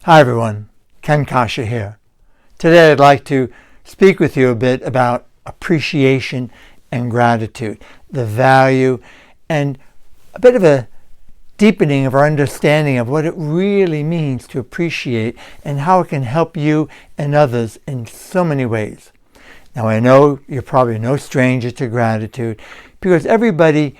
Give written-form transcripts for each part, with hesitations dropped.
Hi everyone, Ken Coscia here. Today I'd like to speak with you a bit about appreciation and gratitude, the value, and a bit of a deepening of our understanding of what it really means to appreciate and how it can help you and others in so many ways. Now I know you're probably no stranger to gratitude because everybody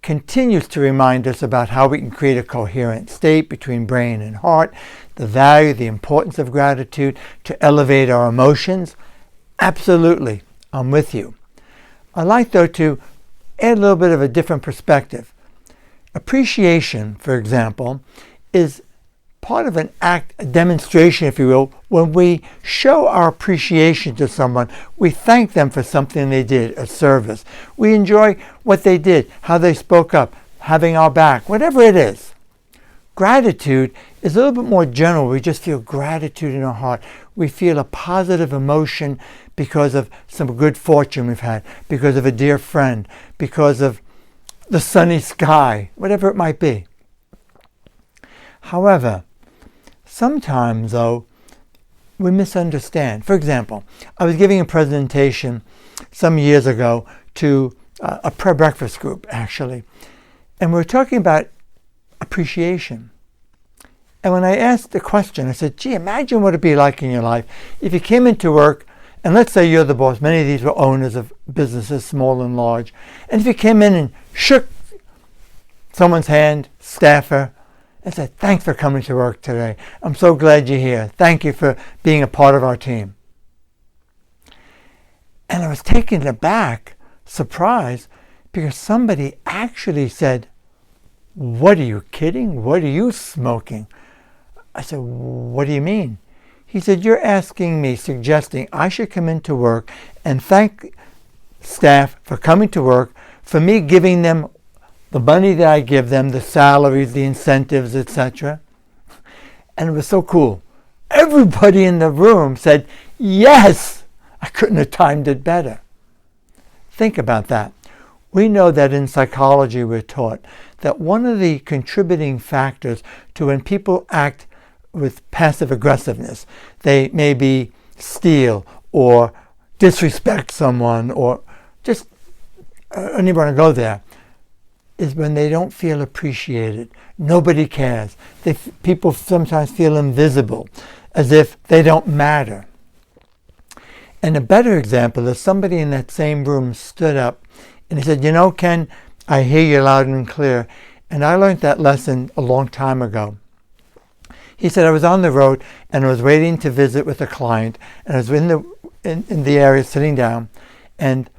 continues to remind us about how we can create a coherent state between brain and heart, the value, the importance of gratitude to elevate our emotions. Absolutely, I'm with you. I'd like, though, to add a little bit of a different perspective. Appreciation, for example, is part of an act, a demonstration, if you will. When we show our appreciation to someone, we thank them for something they did, a service. We enjoy what they did, how they spoke up, having our back, whatever it is. Gratitude is a little bit more general. We just feel gratitude in our heart. We feel a positive emotion because of some good fortune we've had, because of a dear friend, because of the sunny sky, whatever it might be. However, sometimes, though, we misunderstand. For example, I was giving a presentation some years ago to a prayer breakfast group, actually, and we were talking about appreciation. And when I asked the question, I said, gee, imagine what it'd be like in your life if you came into work, and let's say you're the boss. Many of these were owners of businesses, small and large. And if you came in and shook someone's hand, staffer, and said, thanks for coming to work today. I'm so glad you're here. Thank you for being a part of our team. And I was taken aback, surprised, because somebody actually said, what are you kidding? What are you smoking? I said, what do you mean? He said, you're asking me, suggesting I should come into work and thank staff for coming to work, for me giving them the money that I give them, the salaries, the incentives, etc. And it was so cool. Everybody in the room said, yes! I couldn't have timed it better. Think about that. We know that in psychology we're taught that one of the contributing factors to when people act with passive aggressiveness, they maybe steal or disrespect someone or just, I don't even want to go there, is when they don't feel appreciated. Nobody cares. People sometimes feel invisible, as if they don't matter. And a better example is somebody in that same room stood up and he said, you know, Ken, I hear you loud and clear. And I learned that lesson a long time ago. He said, I was on the road and I was waiting to visit with a client, and I was in the area sitting down, and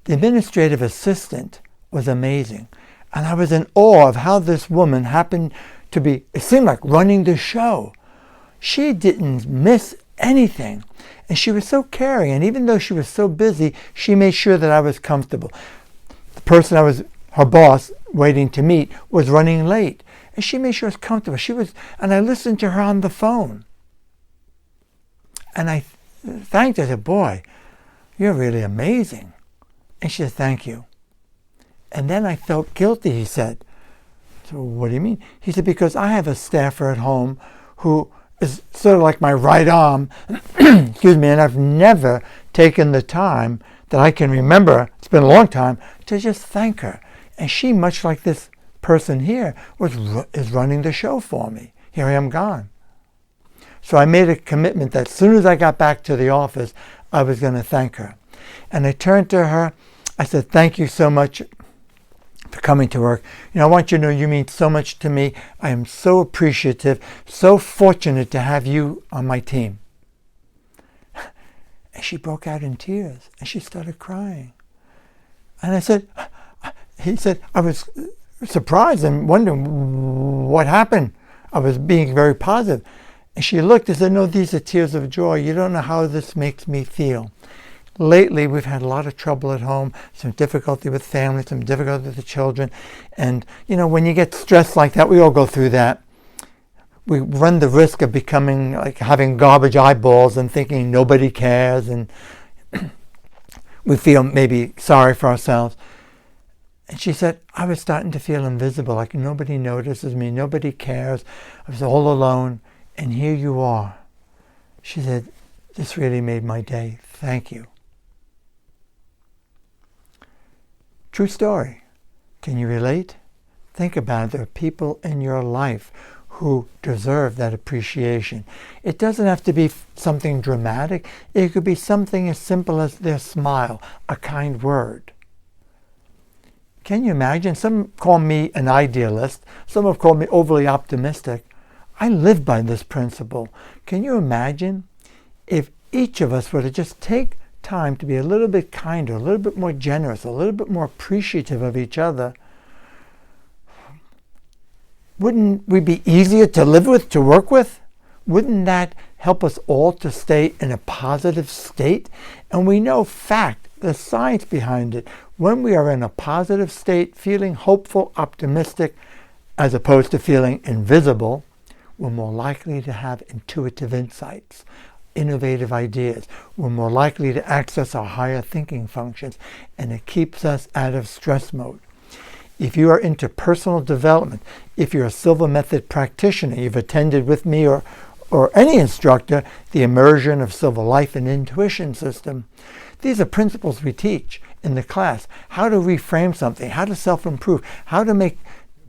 the administrative assistant was amazing. And I was in awe of how this woman happened to be, it seemed like, running the show. She didn't miss anything. And she was so caring. And even though she was so busy, she made sure that I was comfortable. The person her boss, waiting to meet, was running late. And she made sure I was comfortable. And I listened to her on the phone. And I thanked her. I said, boy, you're really amazing. And she said, thank you. And then I felt guilty, he said. So what do you mean? He said, because I have a staffer at home who is sort of like my right arm, excuse me, and I've never taken the time that I can remember, it's been a long time, to just thank her. And she, much like this person here, is running the show for me. Here I am gone. So I made a commitment that as soon as I got back to the office, I was going to thank her. And I turned to her, I said, thank you so much for coming to work. You know, I want you to know you mean so much to me. I am so appreciative, so fortunate to have you on my team. And she broke out in tears and she started crying. And he said, I was surprised and wondering what happened. I was being very positive. And she looked and said, no, these are tears of joy. You don't know how this makes me feel. Lately, we've had a lot of trouble at home, some difficulty with family, some difficulty with the children. And, you know, when you get stressed like that, we all go through that. We run the risk of becoming like having garbage eyeballs and thinking nobody cares. And we feel maybe sorry for ourselves. And she said, I was starting to feel invisible, like nobody notices me, nobody cares. I was all alone. And here you are. She said, this really made my day. Thank you. True story. Can you relate? Think about it. There are people in your life who deserve that appreciation. It doesn't have to be something dramatic. It could be something as simple as their smile, a kind word. Can you imagine? Some call me an idealist. Some have called me overly optimistic. I live by this principle. Can you imagine if each of us were to just take time to be a little bit kinder, a little bit more generous, a little bit more appreciative of each other? Wouldn't we be easier to live with, to work with? Wouldn't that help us all to stay in a positive state? And we know fact, the science behind it. When we are in a positive state, feeling hopeful, optimistic, as opposed to feeling invisible, we're more likely to have intuitive insights, innovative ideas. We're more likely to access our higher thinking functions, and it keeps us out of stress mode. If you are into personal development, if you're a Silva Method practitioner, you've attended with me or any instructor, the immersion of Silva Life and Intuition System, these are principles we teach in the class. How to reframe something, how to self-improve, how to make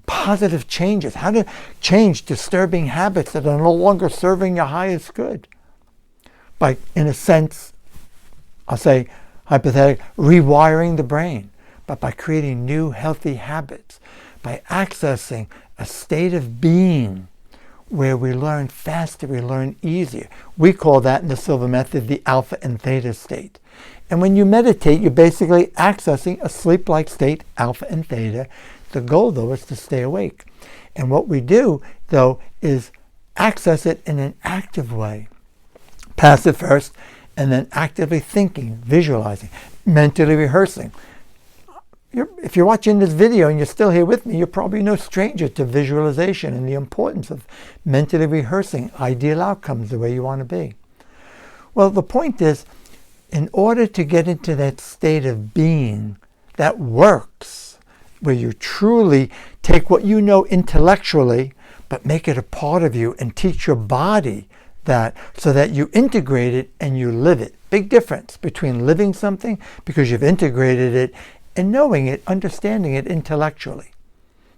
positive changes, how to change disturbing habits that are no longer serving your highest good. By, in a sense, I'll say, hypothetically, rewiring the brain. But by creating new healthy habits, by accessing a state of being where we learn faster, we learn easier. We call that in the Silva Method the alpha and theta state. And when you meditate, you're basically accessing a sleep-like state, alpha and theta. The goal, though, is to stay awake. And what we do, though, is access it in an active way. Passive first, and then actively thinking, visualizing, mentally rehearsing. If you're watching this video and you're still here with me, you're probably no stranger to visualization and the importance of mentally rehearsing ideal outcomes the way you want to be. Well, the point is, in order to get into that state of being that works, where you truly take what you know intellectually, but make it a part of you and teach your body that so that you integrate it and you live it. Big difference between living something because you've integrated it and knowing it, understanding it intellectually.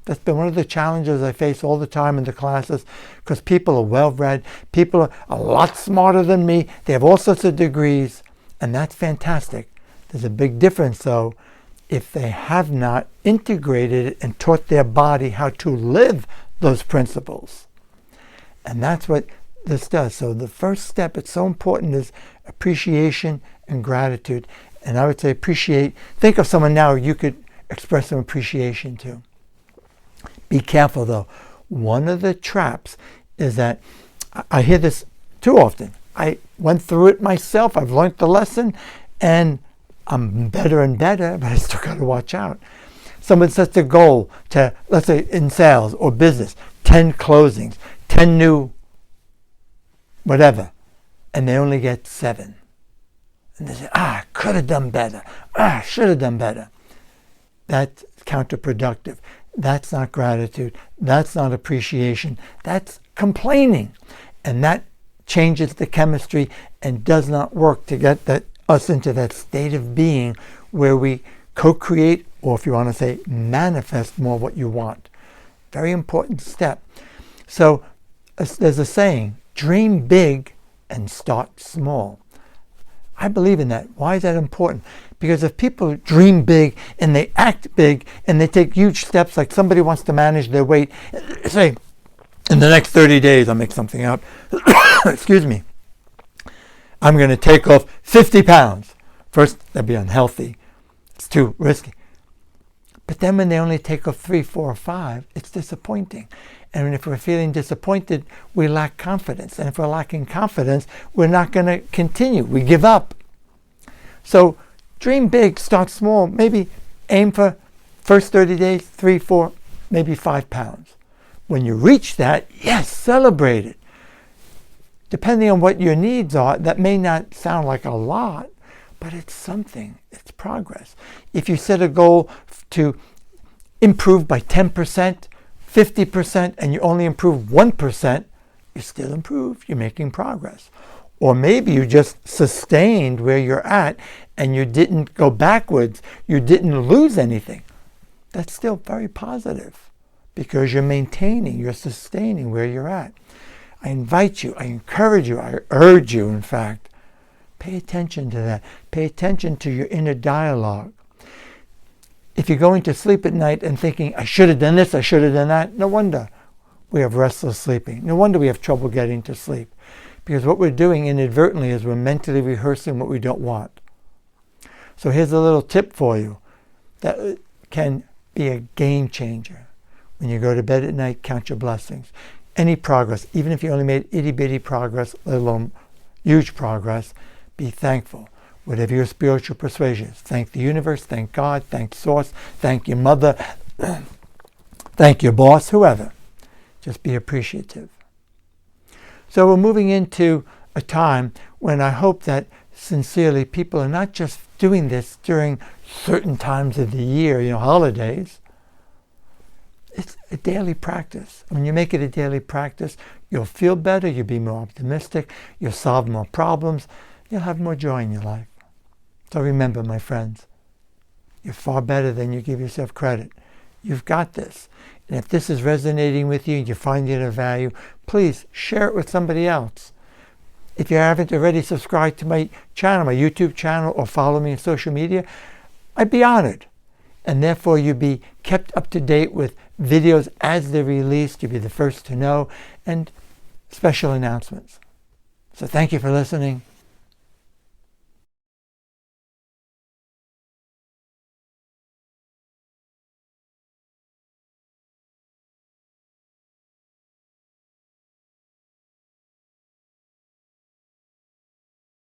That's been one of the challenges I face all the time in the classes, because people are well-read, people are a lot smarter than me, they have all sorts of degrees, and that's fantastic. There's a big difference, though, if they have not integrated it and taught their body how to live those principles. And that's what this does. So the first step, it's so important, is appreciation and gratitude. And I would say appreciate. Think of someone now you could express some appreciation to. Be careful, though. One of the traps is that I hear this too often. I went through it myself. I've learned the lesson, and I'm better and better, but I still got to watch out. Someone sets a goal to, let's say in sales or business, 10 closings, 10 new whatever, and they only get 7. And they say, could have done better. Should have done better. That's counterproductive. That's not gratitude. That's not appreciation. That's complaining. And that changes the chemistry and does not work to get us into that state of being where we co-create, or if you want to say, manifest more what you want. Very important step. So there's a saying, dream big and start small. I believe in that. Why is that important? Because if people dream big and they act big and they take huge steps, like somebody wants to manage their weight, say, in the next 30 days, I'll make something up, excuse me, I'm going to take off 50 pounds. First, that'd be unhealthy. It's too risky. But then when they only take off 3, 4, or 5, it's disappointing. And if we're feeling disappointed, we lack confidence. And if we're lacking confidence, we're not going to continue. We give up. So dream big, start small. Maybe aim for first 30 days, 3, 4, maybe 5 pounds. When you reach that, yes, celebrate it. Depending on what your needs are, that may not sound like a lot, but it's something. It's progress. If you set a goal to improve by 10%, 50%, and you only improve 1%, you still improved, you're making progress. Or maybe you just sustained where you're at and you didn't go backwards, you didn't lose anything. That's still very positive because you're maintaining, you're sustaining where you're at. I invite you, I encourage you, I urge you, in fact, pay attention to that. Pay attention to your inner dialogue. If you're going to sleep at night and thinking, I should have done this, I should have done that, no wonder we have restless sleeping. No wonder we have trouble getting to sleep. Because what we're doing inadvertently is we're mentally rehearsing what we don't want. So here's a little tip for you that can be a game changer. When you go to bed at night, count your blessings. Any progress, even if you only made itty-bitty progress, let alone huge progress, be thankful. Whatever your spiritual persuasion is, thank the universe, thank God, thank Source, thank your mother, thank your boss, whoever. Just be appreciative. So we're moving into a time when I hope that sincerely people are not just doing this during certain times of the year, holidays. It's a daily practice. When you make it a daily practice, you'll feel better, you'll be more optimistic, you'll solve more problems, you'll have more joy in your life. So remember, my friends, you're far better than you give yourself credit. You've got this. And if this is resonating with you and you find it of value, please share it with somebody else. If you haven't already subscribed to my channel, my YouTube channel, or follow me on social media, I'd be honored. And therefore you'd be kept up to date with videos as they're released. You'll be the first to know, and special announcements. So thank you for listening.